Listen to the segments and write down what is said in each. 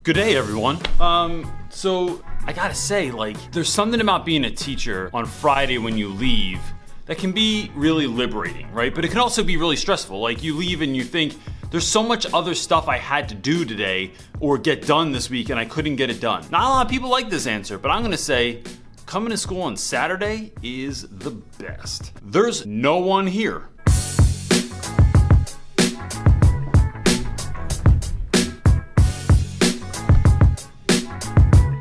Good day, everyone. So I gotta say, there's something about being a teacher on Friday when you leave that can be really liberating, right? But it can also be really stressful. Like, you leave and you think, there's so much other stuff I had to do today or get done this week and I couldn't get it done. Not a lot of people like this answer, but I'm gonna say, coming to school on Saturday is the best. There's no one here.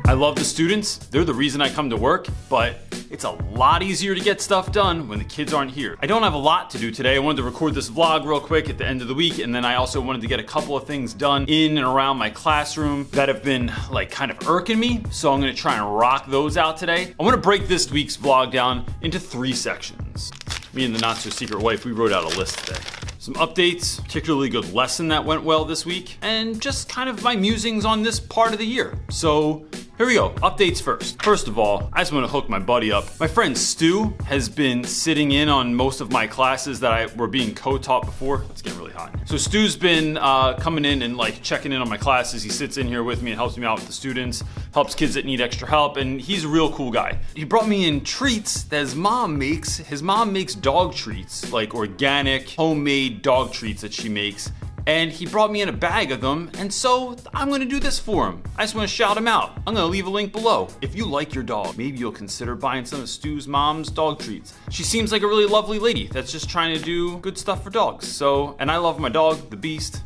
I love the students, they're the reason I come to work, but it's a lot easier to get stuff done when the kids aren't here. I don't have a lot to do today. I wanted to record this vlog real quick at the end of the week, and then I also wanted to get a couple of things done in and around my classroom that have been kind of irking me, so I'm gonna try and rock those out today. I wanna break this week's vlog down into 3 sections. Me and the not so secret wife, we wrote out a list today. Some updates, particularly good lesson that went well this week, and just kind of my musings on this part of the year. So here we go, updates first. First of all, I just want to hook my buddy up. My friend Stu has been sitting in on most of my classes that were being co-taught before. It's getting really hot. So Stu's been coming in and checking in on my classes. He sits in here with me and helps me out with the students, helps kids that need extra help, and he's a real cool guy. He brought me in treats that his mom makes. His mom makes dog treats, like organic, homemade dog treats that she makes. And he brought me in a bag of them, and so I'm gonna do this for him. I just wanna shout him out. I'm gonna leave a link below. If you like your dog, maybe you'll consider buying some of Stu's mom's dog treats. She seems like a really lovely lady that's just trying to do good stuff for dogs. And I love my dog, the Beast.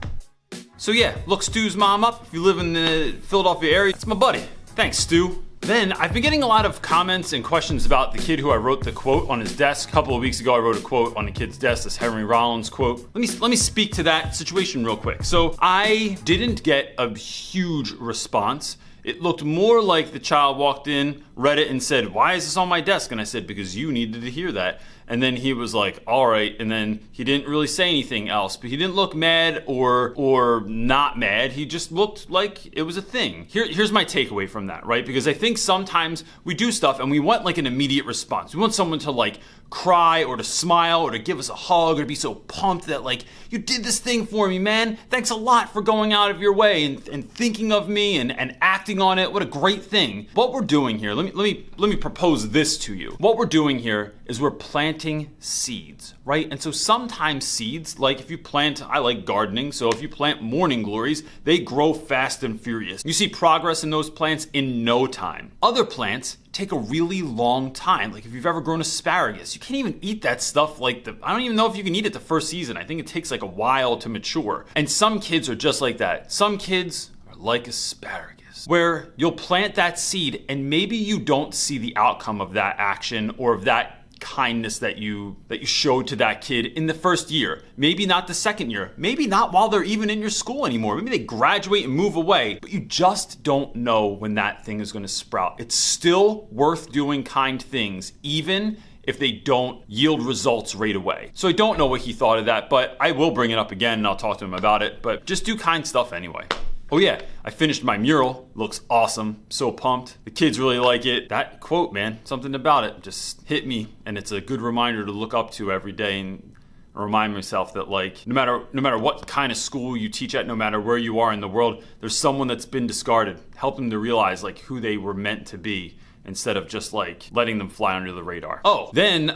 So yeah, look Stu's mom up. If you live in the Philadelphia area, it's my buddy. Thanks, Stu. Then I've been getting a lot of comments and questions about the kid who I wrote the quote on his desk. A couple of weeks ago, I wrote a quote on a kid's desk, this Henry Rollins quote. Let me speak to that situation real quick. So I didn't get a huge response. It looked more like the child walked in, read it, and said, "Why is this on my desk?" And I said, "Because you needed to hear that." And then he was like, "All right." And then he didn't really say anything else, but he didn't look mad or not mad. He just looked like it was a thing. Here's my takeaway from that, right? Because I think sometimes we do stuff and we want an immediate response. We want someone to cry or to smile or to give us a hug or to be so pumped that you did this thing for me, man. Thanks a lot for going out of your way and thinking of me and acting on it. What a great thing. What we're doing here, let me propose this to you. What we're doing here is we're planting seeds, right? And so sometimes seeds, if you plant, I like gardening, so if you plant morning glories, they grow fast and furious. You see progress in those plants in no time. Other plants take a really long time. If you've ever grown asparagus, you can't even eat that stuff I don't even know if you can eat it the first season. I think it takes a while to mature. And some kids are just like that. Some kids are like asparagus, where you'll plant that seed and maybe you don't see the outcome of that action or of that kindness that you showed to that kid in the first year. Maybe not the second year. Maybe not while they're even in your school anymore. Maybe they graduate and move away, but you just don't know when that thing is going to sprout. It's still worth doing kind things, even if they don't yield results right away. So I don't know what he thought of that, but I will bring it up again and I'll talk to him about it, but just do kind stuff anyway. Oh yeah, I finished my mural. Looks awesome. So pumped. The kids really like it. That quote, man, something about it just hit me, and it's a good reminder to look up to every day and remind myself that no matter what kind of school you teach at, no matter where you are in the world, there's someone that's been discarded. Help them to realize who they were meant to be instead of just letting them fly under the radar. Oh, then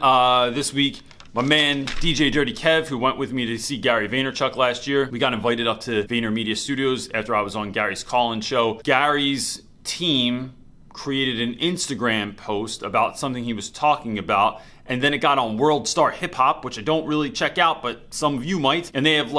this week, my man, DJ Dirty Kev, who went with me to see Gary Vaynerchuk last year, we got invited up to VaynerMedia Studios after I was on Gary's call-in show. Gary's team created an Instagram post about something he was talking about, and then it got on World Star Hip Hop, which I don't really check out, but some of you might, and they have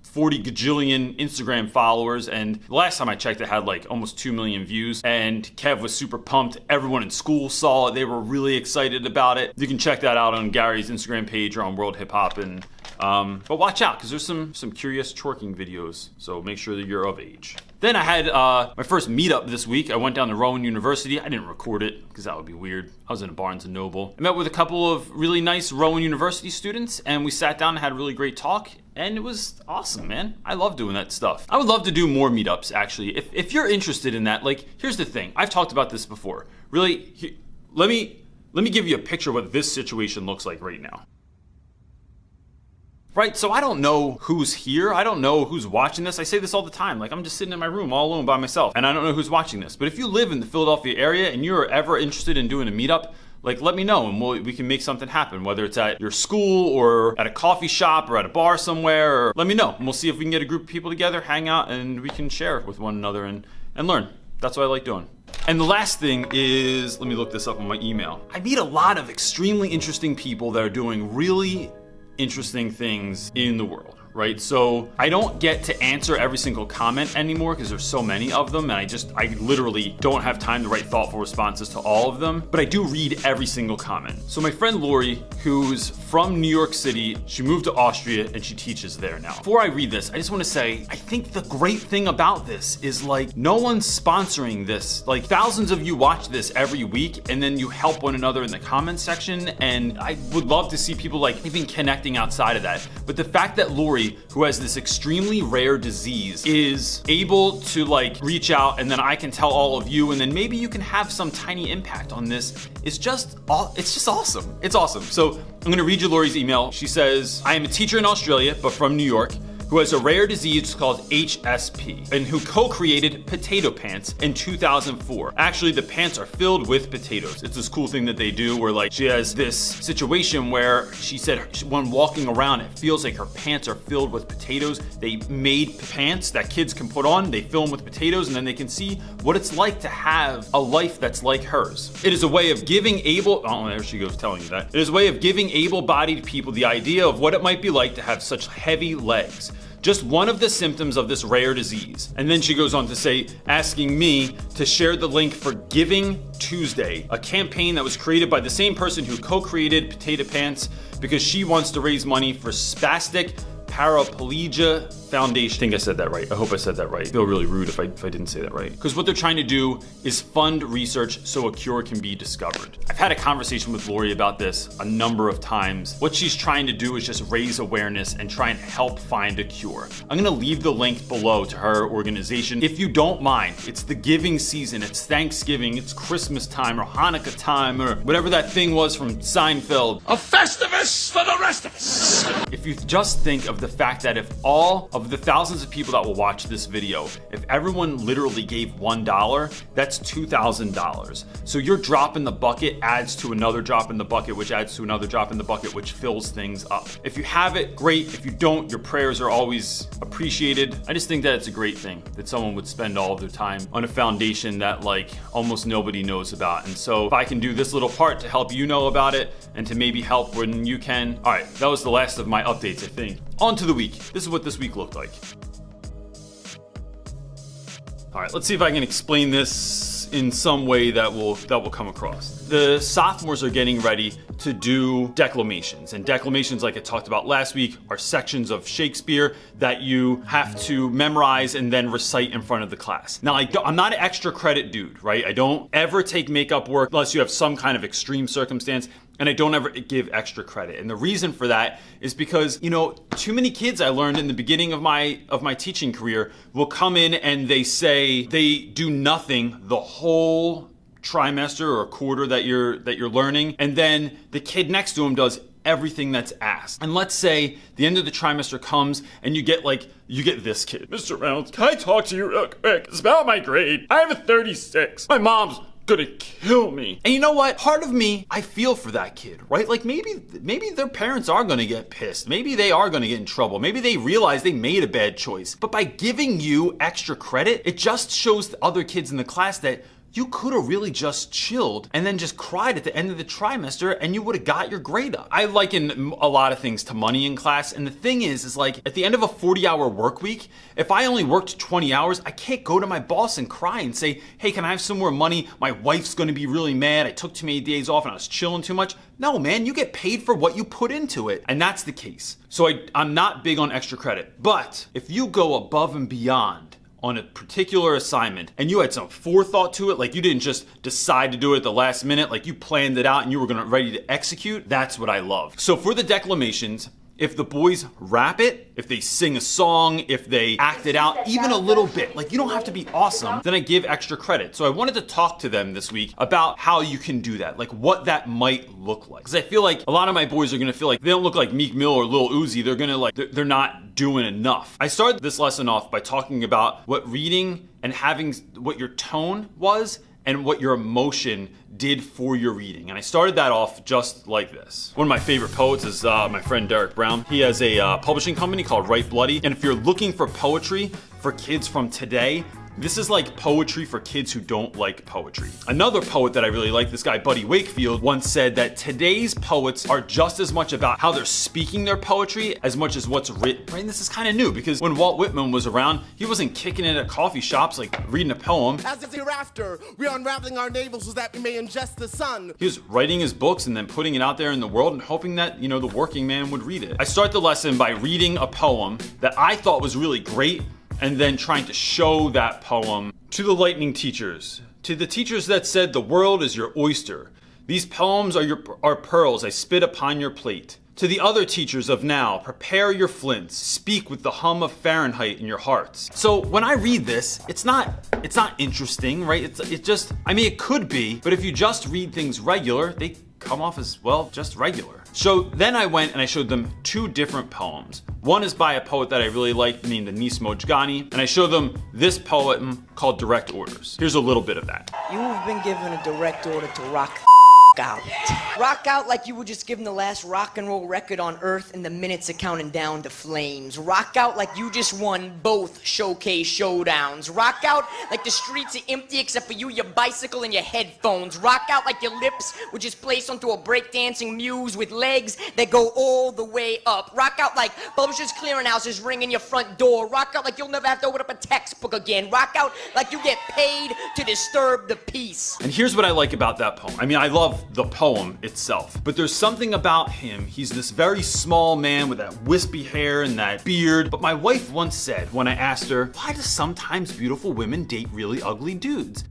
40 gajillion Instagram followers, and the last time I checked it had almost 2 million views, and Kev was super pumped. Everyone in school saw it. They were really excited about it. You can check that out on Gary's Instagram page or on World Hip Hop, and but watch out, because there's some curious twerking videos, so make sure that you're of age. Then I had my first meetup this week. I went down to Rowan University. I didn't record it because that would be weird. I was in a Barnes & Noble. I met with a couple of really nice Rowan University students, and we sat down and had a really great talk. And it was awesome, man. I love doing that stuff. I would love to do more meetups, actually. If you're interested in that, here's the thing. I've talked about this before. Really, let me give you a picture of what this situation looks like right now. right? So I don't know who's here. I don't know who's watching this. I say this all the time. Like, I'm just sitting in my room all alone by myself, and I don't know who's watching this. But if you live in the Philadelphia area and you're ever interested in doing a meetup, like, let me know and we can make something happen, whether it's at your school or at a coffee shop or at a bar somewhere, or let me know and we'll see if we can get a group of people together, hang out, and we can share with one another and learn. That's what I like doing. And the last thing is, let me look this up on my email. I meet a lot of extremely interesting people that are doing really interesting things in the world, right? So I don't get to answer every single comment anymore because there's so many of them, and I literally don't have time to write thoughtful responses to all of them, but I do read every single comment. So my friend Laurie, who's from New York City, she moved to Austria and she teaches there now. Before I read this, I just want to say, I think the great thing about this is, like, no one's sponsoring this. Like, thousands of you watch this every week and then you help one another in the comments section, and I would love to see people, like, even connecting outside of that. But the fact that Laurie, who has this extremely rare disease, is able to, like, reach out, and then I can tell all of you, and then maybe you can have some tiny impact on this, it's just awesome. It's awesome. So I'm gonna read you Laurie's email. She says, I am a teacher in Australia, but from New York, who has a rare disease called HSP, and who co-created Potato Pants in 2004. Actually, the pants are filled with potatoes. It's this cool thing that they do where, like, she has this situation where she said when walking around, it feels like her pants are filled with potatoes. They made pants that kids can put on, they fill them with potatoes, and then they can see what it's like to have a life that's like hers. It is a way of giving there she goes telling you that. It is a way of giving able-bodied people the idea of what it might be like to have such heavy legs. Just one of the symptoms of this rare disease. And then she goes on to say, asking me to share the link for Giving Tuesday, a campaign that was created by the same person who co-created Potato Pants because she wants to raise money for spastic paraplegia foundation. I think I said that right. I hope I said that right. I feel really rude if I didn't say that right. Because what they're trying to do is fund research so a cure can be discovered. I've had a conversation with Laurie about this a number of times. What she's trying to do is just raise awareness and try and help find a cure. I'm gonna leave the link below to her organization. If you don't mind, it's the giving season, it's Thanksgiving, it's Christmas time or Hanukkah time or whatever that thing was from Seinfeld. A Festivus for the rest of us. If you just think of the fact that if all of the thousands of people that will watch this video, if everyone literally gave $1, that's $2,000. So your drop in the bucket adds to another drop in the bucket, which adds to another drop in the bucket, which fills things up. If you have it, great. If you don't, your prayers are always appreciated. I just think that it's a great thing that someone would spend all of their time on a foundation that, like, almost nobody knows about. And so if I can do this little part to help you know about it and to maybe help when you can. All right, that was the last of my updates, I think. On to the week. This is what this week looked like. All right, let's see if I can explain this in some way that will come across. The sophomores are getting ready to do declamations, and declamations, like I talked about last week, are sections of Shakespeare that you have to memorize and then recite in front of the class. Now, I'm not an extra credit dude, right? I don't ever take makeup work unless you have some kind of extreme circumstance, and I don't ever give extra credit. And the reason for that is because, you know, too many kids, I learned in the beginning of my teaching career, will come in and they say they do nothing the whole trimester or quarter that you're learning, and then the kid next to him does everything that's asked. And let's say the end of the trimester comes and you get this kid. Mr. Reynolds, can I talk to you real quick? It's about my grade. I have a 36. My mom's gonna kill me. And you know what? Part of me, I feel for that kid, right? Like maybe their parents are gonna get pissed. Maybe they are gonna get in trouble. Maybe they realize they made a bad choice. But by giving you extra credit, it just shows the other kids in the class that you could have really just chilled and then just cried at the end of the trimester and you would have got your grade up. I liken a lot of things to money in class, and the thing is like at the end of a 40-hour work week, if I only worked 20 hours, I can't go to my boss and cry and say, hey, can I have some more money? My wife's gonna be really mad. I took too many days off and I was chilling too much. No, man, you get paid for what you put into it. And that's the case. So I'm not big on extra credit. But if you go above and beyond on a particular assignment and you had some forethought to it, like you didn't just decide to do it at the last minute, like you planned it out and you were ready to execute, that's what I love. So for the declamations, if the boys rap it, if they sing a song, if they act it out even a little bit, like you don't have to be awesome, then I give extra credit. So I wanted to talk to them this week about how you can do that, like what that might look like. Because I feel like a lot of my boys are gonna feel like they don't look like Meek Mill or Lil Uzi. They're gonna they're not doing enough. I started this lesson off by talking about what reading and having what your tone was and what your emotion did for your reading. And I started that off just like this. One of my favorite poets is my friend Derrick Brown. He has a publishing company called Write Bloody. And if you're looking for poetry for kids from today, this is like poetry for kids who don't like poetry. Another poet that I really like, this guy Buddy Wakefield, once said that today's poets are just as much about how they're speaking their poetry as much as what's written. Right? And this is kind of new because when Walt Whitman was around, he wasn't kicking it at coffee shops like reading a poem. As if hereafter, we are unraveling our navels so that we may ingest the sun. He was writing his books and then putting it out there in the world and hoping that, the working man would read it. I start the lesson by reading a poem that I thought was really great, and then trying to show that poem to the lightning teachers, to the teachers that said the world is your oyster. These poems are pearls I spit upon your plate. To the other teachers of now, prepare your flints, speak with the hum of Fahrenheit in your hearts. So when I read this, it's not interesting, right? It could be, but if you just read things regular, they come off as, well, just regular. So then I went and I showed them two different poems. One is by a poet that I really like named Anis Mojgani, and I showed them this poem called Direct Orders. Here's a little bit of that. You've been given a direct order to rock out. Rock out like you were just given the last rock and roll record on earth and the minutes are counting down to flames. Rock out like you just won both showcase showdowns. Rock out like the streets are empty except for you, your bicycle, and your headphones. Rock out like your lips were just placed onto a breakdancing muse with legs that go all the way up. Rock out like Publishers Clearinghouse is ringing your front door. Rock out like you'll never have to open up a textbook again. Rock out like you get paid to disturb the peace. And here's what I like about that poem. I love the poem itself, but there's something about him. He's this very small man with that wispy hair and that beard. But my wife once said when I asked her, why do sometimes beautiful women date really ugly dudes?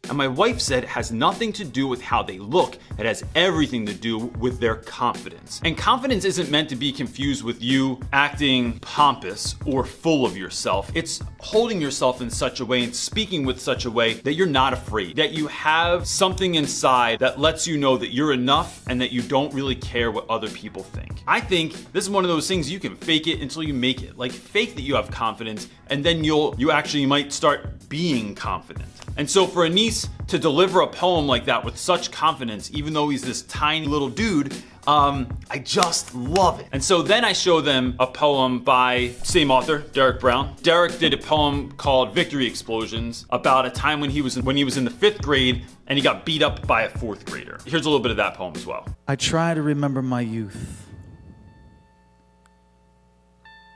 And my wife said it has nothing to do with how they look. It has everything to do with their confidence. And confidence isn't meant to be confused with you acting pompous or full of yourself. It's holding yourself in such a way and speaking with such a way that you're not afraid, that you have something inside that lets you know that you're enough and that you don't really care what other people think. I think this is one of those things you can fake it until you make it. Like fake that you have confidence and then you actually might start being confident. And so for Anis to deliver a poem like that with such confidence, even though he's this tiny little dude, I just love it. And so then I show them a poem by same author, Derrick Brown. Derrick did a poem called Victory Explosions about a time when he was in the 5th grade and he got beat up by a 4th grader. Here's a little bit of that poem as well. I try to remember my youth.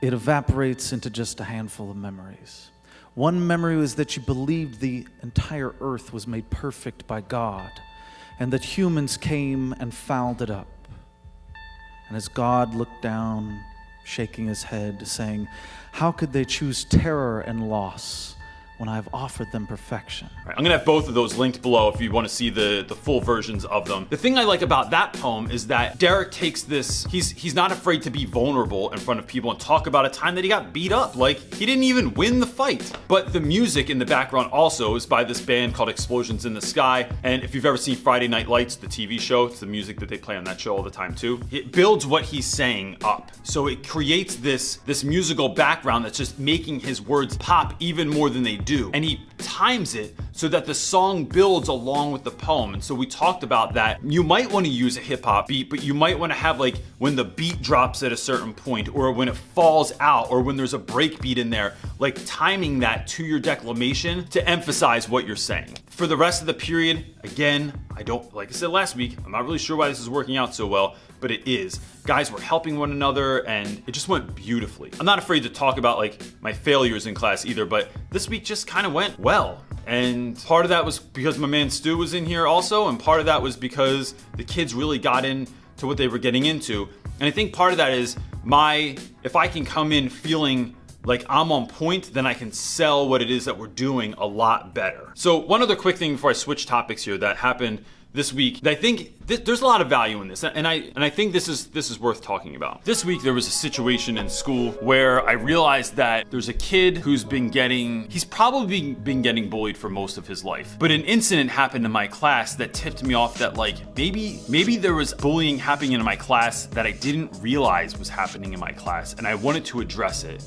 It evaporates into just a handful of memories. One memory was that you believed the entire earth was made perfect by God and that humans came and fouled it up. And as God looked down, shaking his head, saying, how could they choose terror and loss when I've offered them perfection? Right, I'm gonna have both of those linked below if you wanna see the full versions of them. The thing I like about that poem is that Derrick takes this, he's not afraid to be vulnerable in front of people and talk about a time that he got beat up. Like, he didn't even win the fight. But the music in the background also is by this band called Explosions in the Sky. And if you've ever seen Friday Night Lights, the TV show, it's the music that they play on that show all the time too. It builds what he's saying up. So it creates this musical background that's just making his words pop even more than they do. And he times it so that the song builds along with the poem. And so we talked about that. You might want to use a hip hop beat, but you might want to have like when the beat drops at a certain point or when it falls out or when there's a break beat in there, like timing that to your declamation to emphasize what you're saying. For the rest of the period, again, like I said last week, I'm not really sure why this is working out so well, but it is. Guys were helping one another and it just went beautifully. I'm not afraid to talk about like my failures in class either, but this week just kind of went well. And part of that was because my man Stu was in here also, and part of that was because the kids really got into what they were getting into. And I think part of that is if I can come in feeling like I'm on point, then I can sell what it is that we're doing a lot better. So one other quick thing before I switch topics here that happened this week. I think there's a lot of value in this, and I think this is worth talking about. This week there was a situation in school where I realized that there's a kid who's he's probably been getting bullied for most of his life. But an incident happened in my class that tipped me off that like maybe there was bullying happening in my class that I didn't realize was happening in my class, and I wanted to address it.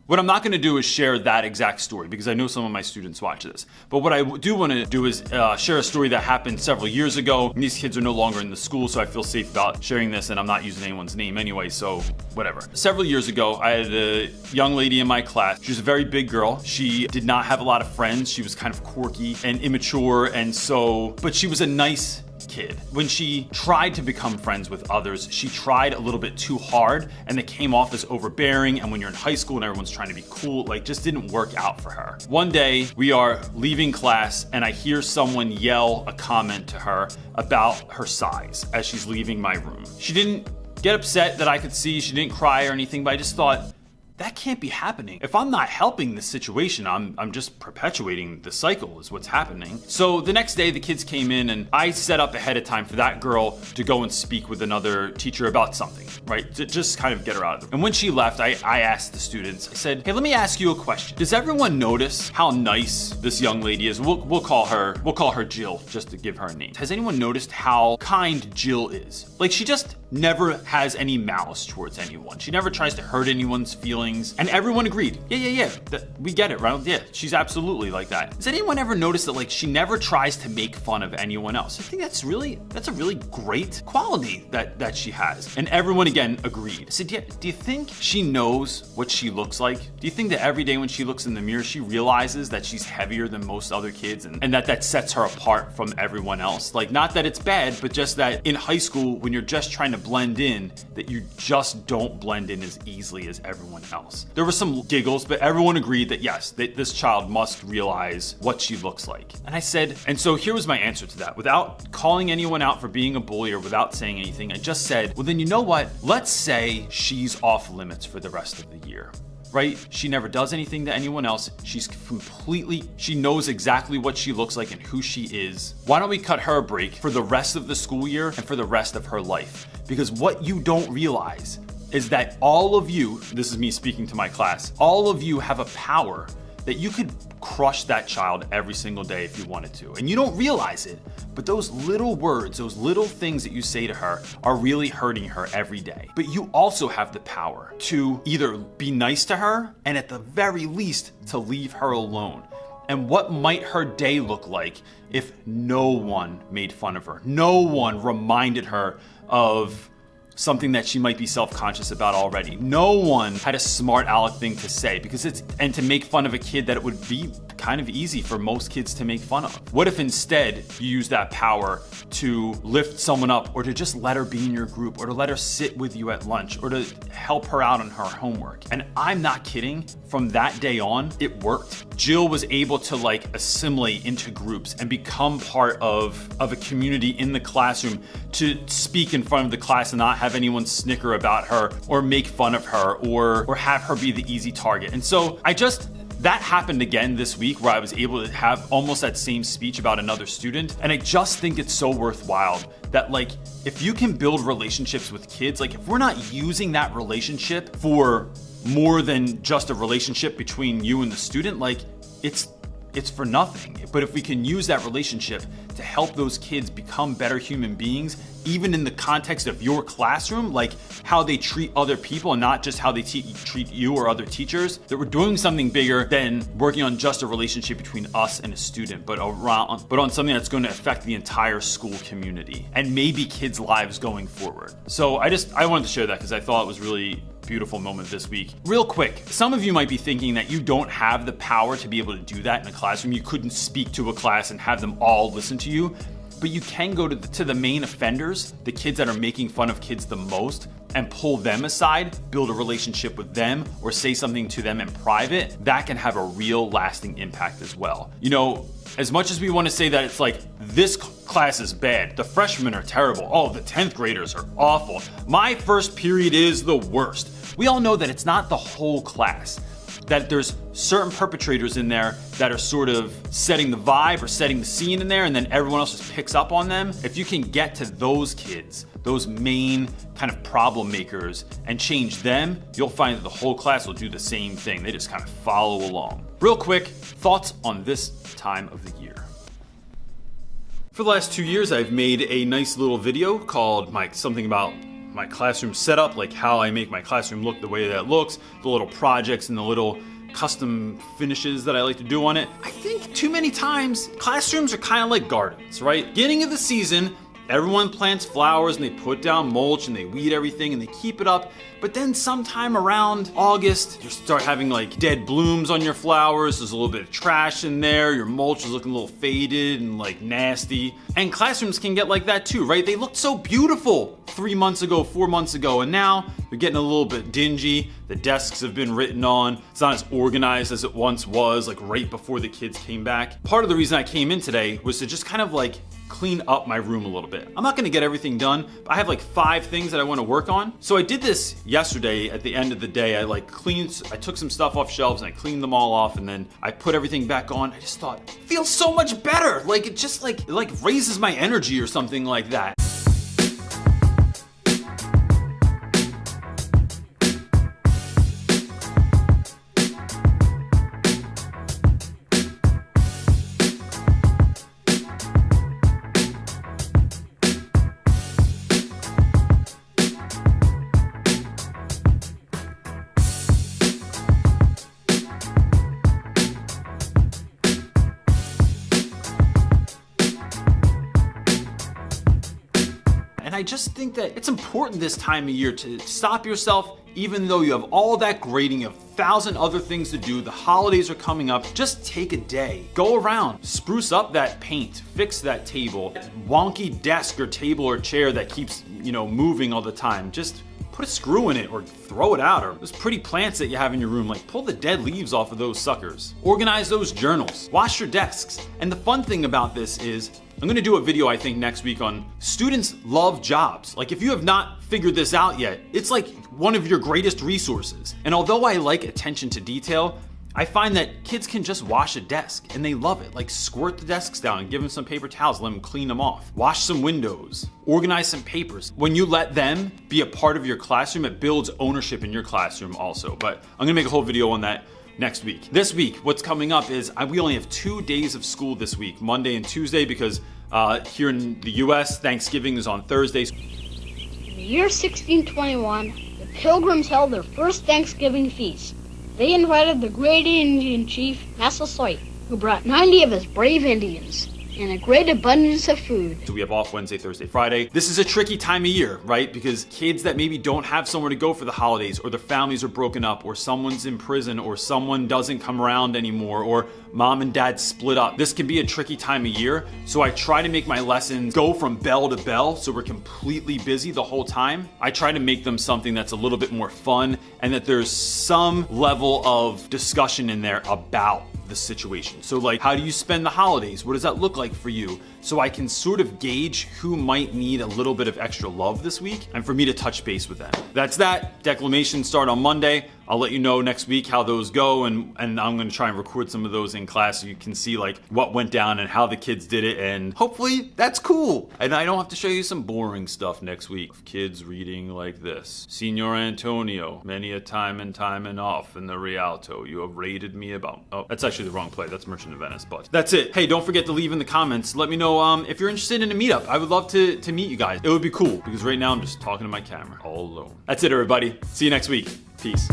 What I'm not going to do is share that exact story because I know some of my students watch this. But what I do want to do is share a story that happened several years ago. And these kids are no longer in the school, so I feel safe about sharing this, and I'm not using anyone's name anyway, so whatever. Several years ago, I had a young lady in my class. She was a very big girl. She did not have a lot of friends. She was kind of quirky and immature, but she was a nice kid. When she tried to become friends with others, she tried a little bit too hard, and it came off as overbearing. And when you're in high school and everyone's trying to be cool, like just didn't work out for her. One day we are leaving class and I hear someone yell a comment to her about her size as she's leaving my room. She didn't get upset that I could see, she didn't cry or anything, but I just thought, that can't be happening. If I'm not helping this situation, I'm just perpetuating the cycle is what's happening. So the next day the kids came in and I set up ahead of time for that girl to go and speak with another teacher about something, right? To just kind of get her out of the room. And when she left, I asked the students, I said, hey, let me ask you a question. Does everyone notice how nice this young lady is? We'll call her Jill, just to give her a name. Has anyone noticed how kind Jill is? Like, she just never has any malice towards anyone. She never tries to hurt anyone's feelings. And everyone agreed. Yeah. We get it, right? Yeah, she's absolutely like that. Does anyone ever notice that like she never tries to make fun of anyone else? I think that's a really great quality that she has. And everyone again agreed. I said, do you think she knows what she looks like? Do you think that every day when she looks in the mirror, she realizes that she's heavier than most other kids and that sets her apart from everyone else? Like, not that it's bad, but just that in high school, when you're just trying to blend in, that you just don't blend in as easily as everyone else. There were some giggles, but everyone agreed that yes, that this child must realize what she looks like. And I said, and so here was my answer to that. Without calling anyone out for being a bully or without saying anything, I just said, well then you know what? Let's say she's off limits for the rest of the year. Right? She never does anything to anyone else. She knows exactly what she looks like and who she is. Why don't we cut her a break for the rest of the school year and for the rest of her life? Because what you don't realize is that all of you, this is me speaking to my class, all of you have a power that you could crush that child every single day if you wanted to. And you don't realize it, but those little words, those little things that you say to her are really hurting her every day. But you also have the power to either be nice to her and at the very least to leave her alone. And what might her day look like if no one made fun of her? No one reminded her of something that she might be self-conscious about already. No one had a smart aleck thing to say and to make fun of a kid that it would be kind of easy for most kids to make fun of. What if instead you use that power to lift someone up or to just let her be in your group or to let her sit with you at lunch or to help her out on her homework? And I'm not kidding. From that day on, it worked. Jill was able to like assimilate into groups and become part of a community in the classroom, to speak in front of the class and not have anyone snicker about her or make fun of her or have her be the easy target. And so that happened again this week where I was able to have almost that same speech about another student. And I just think it's so worthwhile that like, if you can build relationships with kids, like if we're not using that relationship for more than just a relationship between you and the student, like it's for nothing. But if we can use that relationship to help those kids become better human beings, even in the context of your classroom, like how they treat other people and not just how they treat you or other teachers, that we're doing something bigger than working on just a relationship between us and a student, but on something that's going to affect the entire school community and maybe kids' lives going forward. So I wanted to share that because I thought it was really beautiful moment this week. Real quick, some of you might be thinking that you don't have the power to be able to do that in a classroom. You couldn't speak to a class and have them all listen to you, but you can go to the main offenders, the kids that are making fun of kids the most, and pull them aside, build a relationship with them, or say something to them in private. That can have a real lasting impact as well. You know, as much as we want to say that it's like, this class is bad, the freshmen are terrible, oh, the 10th graders are awful, my first period is the worst. We all know that it's not the whole class. that there's certain perpetrators in there that are sort of setting the vibe or setting the scene in there, and then everyone else just picks up on them. If you can get to those kids, those main kind of problem makers, and change them, you'll find that the whole class will do the same thing. They just kind of follow along. Real quick, thoughts on this time of the year. For the last 2 years, I've made a nice little video called something about my classroom setup, like how I make my classroom look the way that it looks, the little projects and the little custom finishes that I like to do on it. I think too many times classrooms are kind of like gardens, right? Beginning of the season, everyone plants flowers and they put down mulch and they weed everything and they keep it up. But then sometime around August, you start having like dead blooms on your flowers. There's a little bit of trash in there. Your mulch is looking a little faded and like nasty. And classrooms can get like that too, right? They looked so beautiful 3 months ago, 4 months ago, and now they're getting a little bit dingy. The desks have been written on. It's not as organized as it once was, like right before the kids came back. Part of the reason I came in today was to just kind of like clean up my room a little bit. I'm not gonna get everything done, but I have like 5 things that I wanna work on. So I did this yesterday at the end of the day. I took some stuff off shelves and I cleaned them all off, and then I put everything back on. I just thought, it feels so much better. Like it just it raises my energy or something like that. And I just think that it's important this time of year to stop yourself, even though you have all that grading, you have 1,000 other things to do, the holidays are coming up, just take a day. Go around, spruce up that paint, fix that table, wonky desk or table or chair that keeps, moving all the time. Just put a screw in it or throw it out, or those pretty plants that you have in your room, like pull the dead leaves off of those suckers. Organize those journals, wash your desks. And the fun thing about this is, I'm gonna do a video I think next week on students love jobs. Like if you have not figured this out yet, it's like one of your greatest resources. And although I like attention to detail, I find that kids can just wash a desk and they love it. Like squirt the desks down and give them some paper towels, let them clean them off. Wash some windows, organize some papers. When you let them be a part of your classroom, it builds ownership in your classroom also. But I'm gonna make a whole video on that next week. This week, what's coming up is we only have 2 days of school this week, Monday and Tuesday, because here in the US, Thanksgiving is on Thursdays. In the year 1621, the Pilgrims held their first Thanksgiving feast. They invited the great Indian chief, Massasoit, who brought 90 of his brave Indians and a great abundance of food. So we have off Wednesday, Thursday, Friday. This is a tricky time of year, right? Because kids that maybe don't have somewhere to go for the holidays, or their families are broken up, or someone's in prison, or someone doesn't come around anymore, or mom and dad split up. This can be a tricky time of year. So I try to make my lessons go from bell to bell, so we're completely busy the whole time. I try to make them something that's a little bit more fun, and that there's some level of discussion in there about the situation. So like, how do you spend the holidays? What does that look like for you? So I can sort of gauge who might need a little bit of extra love this week, and for me to touch base with them. That's that. Declamations start on Monday. I'll let you know next week how those go, and I'm gonna try and record some of those in class so you can see like what went down and how the kids did it, and hopefully that's cool. And I don't have to show you some boring stuff next week. Of kids reading like this. Signor Antonio, many a time and off in the Rialto, you have rated me about... Oh, that's actually the wrong play. That's Merchant of Venice, but that's it. Hey, don't forget to leave in the comments. Let me know if you're interested in a meetup. I would love to meet you guys. It would be cool, because right now I'm just talking to my camera all alone. That's it, everybody. See you next week. Peace.